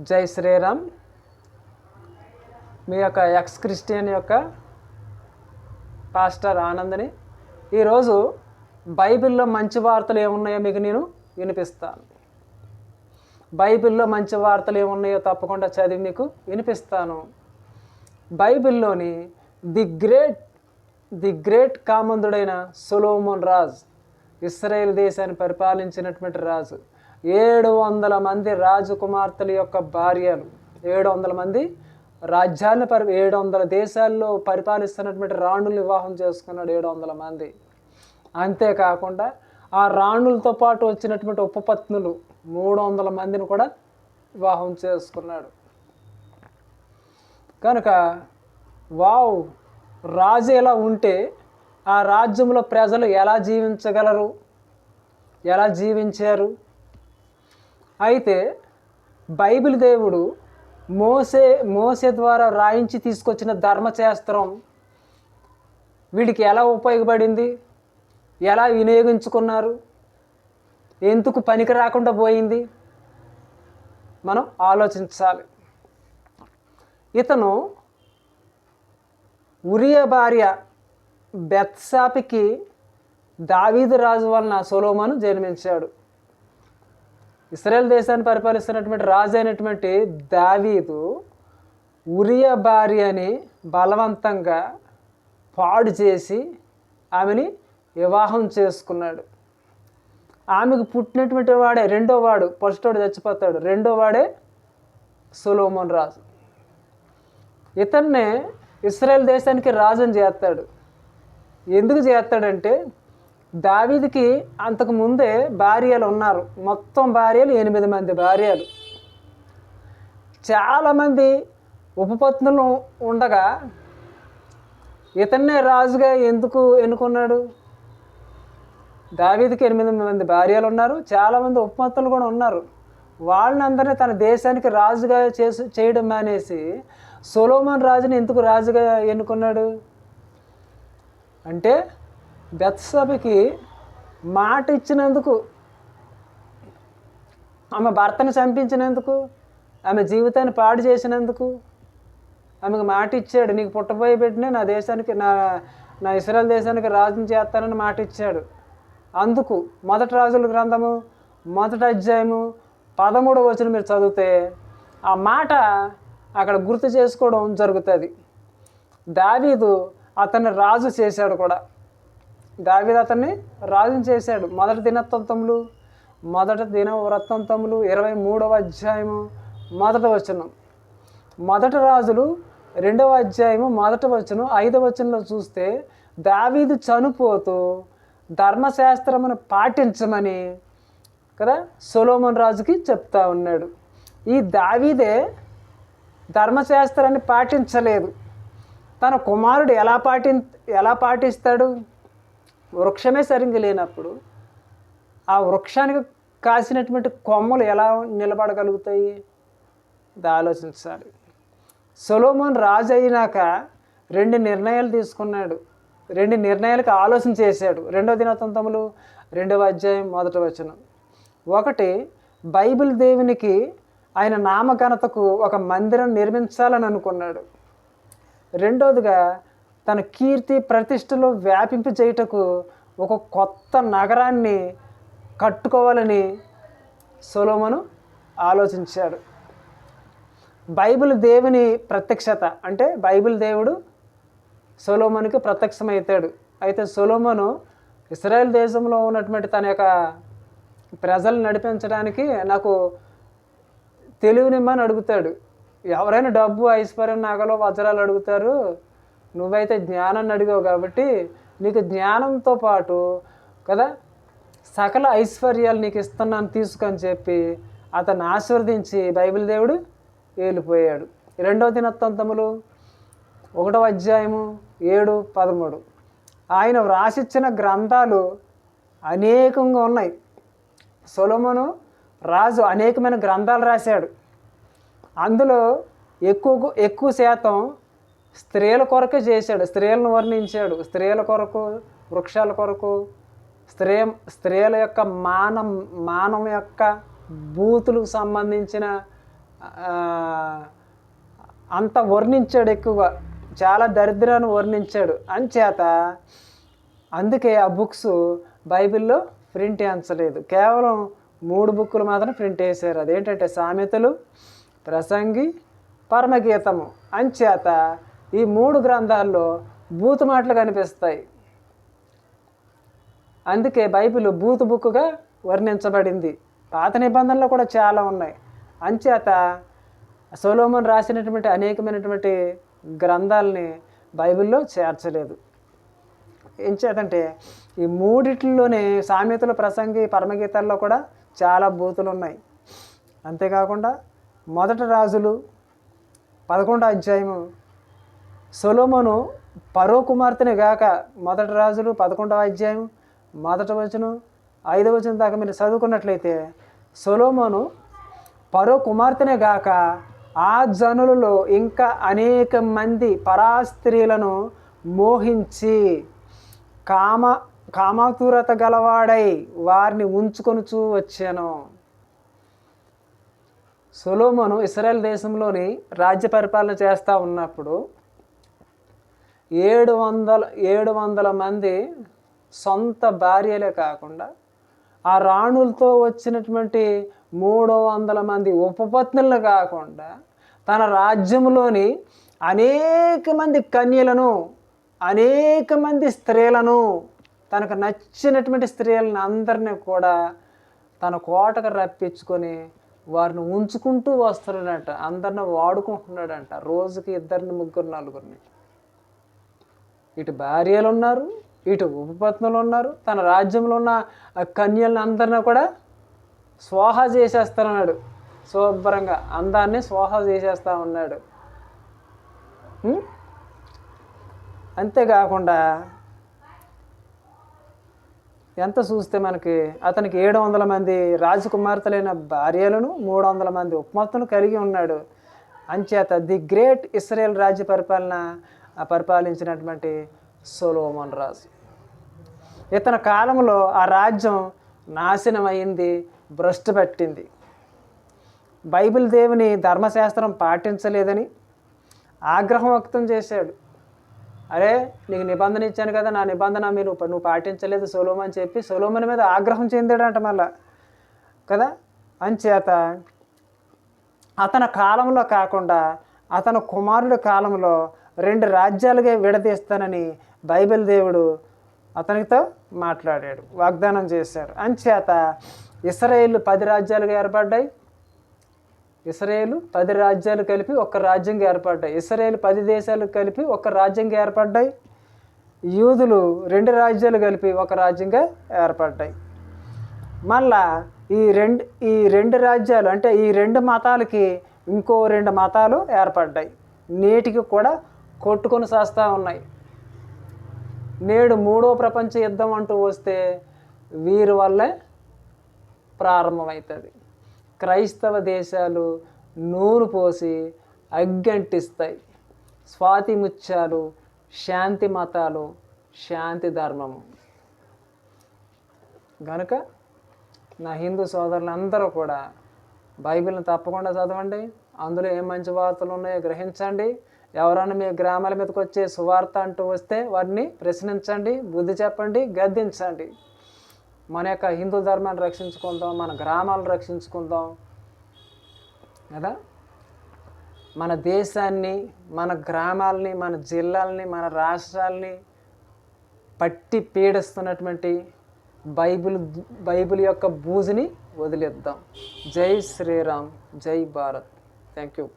జై శ్రీరామ్. మీ యొక్క ex Christian యొక్క పాస్టర్ ఆనందని. ఈరోజు బైబిల్లో మంచి వార్తలు ఏమున్నాయో మీకు నేను వినిపిస్తాను. బైబిల్లో మంచి వార్తలు ఏమున్నాయో తప్పకుండా చదివి మీకు వినిపిస్తాను. బైబిల్లోని ది గ్రేట్ కామందుడైన సొలొమోన్ రాజు, ఇశ్రాయేల్ దేశాన్ని పరిపాలించినటువంటి రాజు, 700 మంది రాజకుమార్తెల యొక్క భార్యలు, 700 మంది రాజ్యాలను 700 దేశాల్లో పరిపాలిస్తున్నటువంటి రాణులు వివాహం చేసుకున్నాడు 700 మంది. అంతేకాకుండా ఆ రాణులతో పాటు వచ్చినటువంటి ఉపపత్నులు 300 మందిని కూడా వివాహం చేసుకున్నాడు. కనుక వావ్, రాజు ఎలా ఉంటే ఆ రాజ్యంలో ప్రజలు ఎలా జీవించగలరు, ఎలా జీవించారు. అయితే బైబిల్ దేవుడు మోసే ద్వారా రాయించి తీసుకొచ్చిన ధర్మశాస్త్రం వీడికి ఎలా ఉపయోగపడింది, ఎలా వినియోగించుకున్నారు, ఎందుకు పనికి రాకుండా పోయింది మనం ఆలోచించాలి. ఇతను ఉరియా భార్య బెత్షెబకి దావీదు రాజు వలన సొలొమోను జన్మించాడు. ఇశ్రాయేల్ దేశాన్ని పరిపాలిస్తున్నటువంటి రాజు అయినటువంటి దావీదు ఉరియా భార్యని బలవంతంగా పాడు చేసి ఆమెని వివాహం చేసుకున్నాడు. ఆమెకు పుట్టినటువంటి వాడే రెండోవాడు, ఫస్ట్ వాడు చచ్చిపోతాడు, రెండోవాడే సొలొమోన్ రాజు. ఇతన్నే ఇశ్రాయేల్ దేశానికి రాజుని చేస్తాడు. ఎందుకు చేస్తాడంటే దావీదుకి అంతకు ముందే భార్యలు ఉన్నారు. మొత్తం భార్యలు 8 మంది భార్యలు. చాలామంది ఉపపత్నులు ఉండగా ఇతన్నే రాజుగా ఎందుకు ఎన్నుకున్నాడు? దావీదుకి 8 మంది భార్యలు ఉన్నారు, చాలామంది ఉపపత్నులు కూడా ఉన్నారు. వాళ్ళందరినీ తన దేశానికి రాజుగా చేయడం మానేసి సొలొమోన్ రాజుని ఎందుకు రాజుగా ఎన్నుకున్నాడు అంటే బెత్షెబకి మాట ఇచ్చినందుకు, ఆమె భర్తను చంపించినందుకు, ఆమె జీవితాన్ని పాడు చేసినందుకు ఆమెకు మాట ఇచ్చాడు. నీకు పుట్టబోయే బిడ్డనే నా దేశానికి, నా ఇశ్రాయేల్ దేశానికి రాజుని చేస్తానని మాట ఇచ్చాడు. అందుకు మొదటి రాజుల గ్రంథము 1వ అధ్యాయము 13వ వచనం మీరు చదివితే ఆ మాట అక్కడ గుర్తు చేసుకోవడం జరుగుతుంది. దావీదు అతన్ని రాజు చేశాడు కూడా. దావీదు అతన్ని రాజుని చేశాడు. మొదటి దినవృత్తాంతములు 23వ అధ్యాయము 1వ వచనం, మొదటి రాజులు 2వ అధ్యాయము 1వ వచనం 5వ వచనంలో చూస్తే దావీదు చనిపోతూ ధర్మశాస్త్రమును పాటించమని కదా సొలొమోన్ రాజుకి చెప్తా ఉన్నాడు. ఈ దావీదే ధర్మశాస్త్రాన్ని పాటించలేదు. తన కుమారుడు ఎలా పాటిస్తాడు? వృక్షమే సరిగ్గా లేనప్పుడు ఆ వృక్షానికి కాసినటువంటి కొమ్మలు ఎలా నిలబడగలుగుతాయి? ఇది ఆలోచించాలి. సొలొమోన్ రాజు అయినాక 2 నిర్ణయాలు తీసుకున్నాడు. 2 నిర్ణయాలకు ఆలోచన చేశాడు. 2వ దినవృత్తాంతములు 2వ అధ్యాయం 1వ వచనం. ఒకటి, బైబిల్ దేవునికి ఆయన నామఘనతకు ఒక మందిరం నిర్మించాలని అనుకున్నాడు. రెండోదిగా తన కీర్తి ప్రతిష్టలు వ్యాపింప చేయుటకు ఒక కొత్త నగరాన్ని కట్టుకోవాలని సొలొమోను ఆలోచించాడు. బైబిల్ దేవుని ప్రత్యక్షత అంటే బైబిల్ దేవుడు సొలొమోనుకి ప్రత్యక్షమవుతాడు. అయితే సొలొమోను ఇశ్రాయేల్ దేశంలో ఉన్నటువంటి తన యొక్క ప్రజలను నడిపించడానికి నాకు తెలివినిమ్మని అడుగుతాడు. ఎవరైనా డబ్బు, ఐశ్వర్యం, నగలు, వజ్రాలు అడుగుతారు. నువ్వైతే జ్ఞానాన్ని అడిగావు కాబట్టి నీకు జ్ఞానంతో పాటు కదా సకల ఐశ్వర్యాలు నీకు ఇస్తున్నాను తీసుకొని చెప్పి అతన్ని ఆశీర్వదించి బైబిల్ దేవుడు వెళ్ళిపోయాడు. 2వ దినవృత్తాంతములు 1వ అధ్యాయము 7, 13 ఆయన వ్రాసిచ్చిన గ్రంథాలు అనేకంగా ఉన్నాయి. సొలొమోను రాజు అనేకమైన గ్రంథాలు రాశాడు. అందులో ఎక్కువ శాతం స్త్రీల కొరకే చేశాడు. స్త్రీలను వర్ణించాడు. స్త్రీల కొరకు, వృక్షాల కొరకు, స్త్రీల యొక్క మానవ యొక్క బూతులకు సంబంధించిన అంత వర్ణించాడు, ఎక్కువగా చాలా దరిద్రాన్ని వర్ణించాడు. అంచేత అందుకే ఆ బుక్స్ బైబిల్లో ప్రింట్ చేయించలేదు. కేవలం 3 బుక్కులు మాత్రం ప్రింట్ చేశారు. అదేంటంటే సామెతలు, ప్రసంగి, పరమగీతము. అంచేత ఈ 3 గ్రంథాల్లో బూతు మాటలు కనిపిస్తాయి. అందుకే బైబిల్ బూతు బుక్కుగా వర్ణించబడింది. పాత నిబంధనలు కూడా చాలా ఉన్నాయి. అంచేత సొలొమోను రాసినటువంటి అనేకమైనటువంటి గ్రంథాలని బైబిల్లో చేర్చలేదు. ఏం చేతంటే ఈ 3 సామెతలు, ప్రసంగి, పరమగీతాల్లో కూడా చాలా బూతులు ఉన్నాయి. అంతేకాకుండా మొదటి రాజులు 11వ అధ్యాయము సొలొమోను ఫరో కుమార్తెనే గాక, మొదటి రాజులు 11వ అధ్యాయం 1వ వచనం 5వ వచనం దాకా మీరు చదువుకున్నట్లయితే సొలొమోను ఫరో కుమార్తెనే గాక ఆ జనులలో ఇంకా అనేక మంది పరాస్త్రీలను మోహించి కామాతురత గలవాడై వారిని ఉంచుకొనుచూ వచ్చాను. సొలొమోను ఇశ్రాయేల్ దేశంలోని రాజ్య పరిపాలన చేస్తూ ఉన్నప్పుడు 700 మంది సొంత భార్యలే కాకుండా ఆ రాణులతో వచ్చినటువంటి 300 మంది ఉపపత్నులను కాకుండా తన రాజ్యంలోని అనేక మంది కన్యలను, అనేక మంది స్త్రీలను, తనకు నచ్చినటువంటి స్త్రీలను అందరినీ కూడా తన కోటకు రప్పించుకొని వారిని ఉంచుకుంటూ వస్తున్నాడంట. అందరిని వాడుకుంటున్నాడంట. రోజుకి 2, 3, 4. ఇటు భార్యలు ఉన్నారు, ఇటు ఉపపత్నులు ఉన్నారు. తన రాజ్యంలో ఉన్న కన్యలను అందరినీ కూడా స్వాహా చేసేస్తున్నాడు. శుభ్రంగా అందాన్ని స్వాహా చేసేస్తూ ఉన్నాడు. అంతేకాకుండా ఎంత చూస్తే మనకి అతనికి 700 మంది రాజకుమార్తెలైన భార్యలను, 300 మంది ఉపపత్నులు కలిగి ఉన్నాడు. అంచేత ది గ్రేట్ ఇశ్రాయేల్ రాజ్య పరిపాలించినటువంటి సొలొమోను రాజు. ఇతని కాలంలో ఆ రాజ్యం నాశనమైంది, భ్రష్టు పట్టింది. బైబిల్ దేవుని ధర్మశాస్త్రం పాటించలేదని ఆగ్రహం వ్యక్తం చేశాడు. అరే నీకు నిబంధన ఇచ్చాను కదా, నా నిబంధన నువ్వు పాటించలేదు సొలొమోను అని చెప్పి సొలొమోను మీద ఆగ్రహం చెందాడంట మళ్ళా కదా. అంచేత అతని కాలంలో కాకుండా అతని కుమారుడి కాలంలో 2 రాజ్యాలుగా విడదీస్తానని బైబిల్ దేవుడు అతనితో మాట్లాడాడు, వాగ్దానం చేశాడు. అంచేత ఇశ్రాయేలు 10 రాజ్యాలుగా ఏర్పడ్డాయి. ఇశ్రాయేలు 10 రాజ్యాలు కలిపి ఒక రాజ్యంగా ఏర్పడ్డాయి. ఇశ్రాయేలు 10 దేశాలు కలిపి ఒక రాజ్యంగా ఏర్పడ్డాయి. యూదులు 2 రాజ్యాలు కలిపి ఒక రాజ్యంగా ఏర్పడ్డాయి. మళ్ళా ఈ రెండు రాజ్యాలు అంటే ఈ 2 మతాలకి ఇంకో 2 మతాలు ఏర్పడ్డాయి. నేటికి కూడా కొట్టుకొని చేస్తూ ఉన్నాయి. నేడు 3వ ప్రపంచ యుద్ధం అంటూ వస్తే వీరి వల్లే ప్రారంభమవుతుంది. క్రైస్తవ దేశాలు నూరు పోసి అగ్గంటిస్తాయి. స్వాతి ముత్యాలు, శాంతి మతాలు, శాంతి ధర్మము. కనుక నా హిందూ సోదరులందరూ కూడా బైబిల్ని తప్పకుండా చదవండి. అందులో ఏం మంచి వార్తలు ఉన్నాయో గ్రహించండి. ఎవరైనా మీ గ్రామాల మీదకి వచ్చే సువార్త అంటూ వస్తే వారిని ప్రశ్నించండి, బుద్ధి చెప్పండి, గద్దించండి. మన యొక్క హిందూ ధర్మాన్ని రక్షించుకుందాం, మన గ్రామాలను రక్షించుకుందాం కదా. మన దేశాన్ని, మన గ్రామాలని, మన జిల్లాలని, మన రాష్ట్రాలని పట్టి పీడిస్తున్నటువంటి బైబిల్ యొక్క బూజుని వదిలేద్దాం. జై శ్రీరామ్, జై భారత్. Thank you.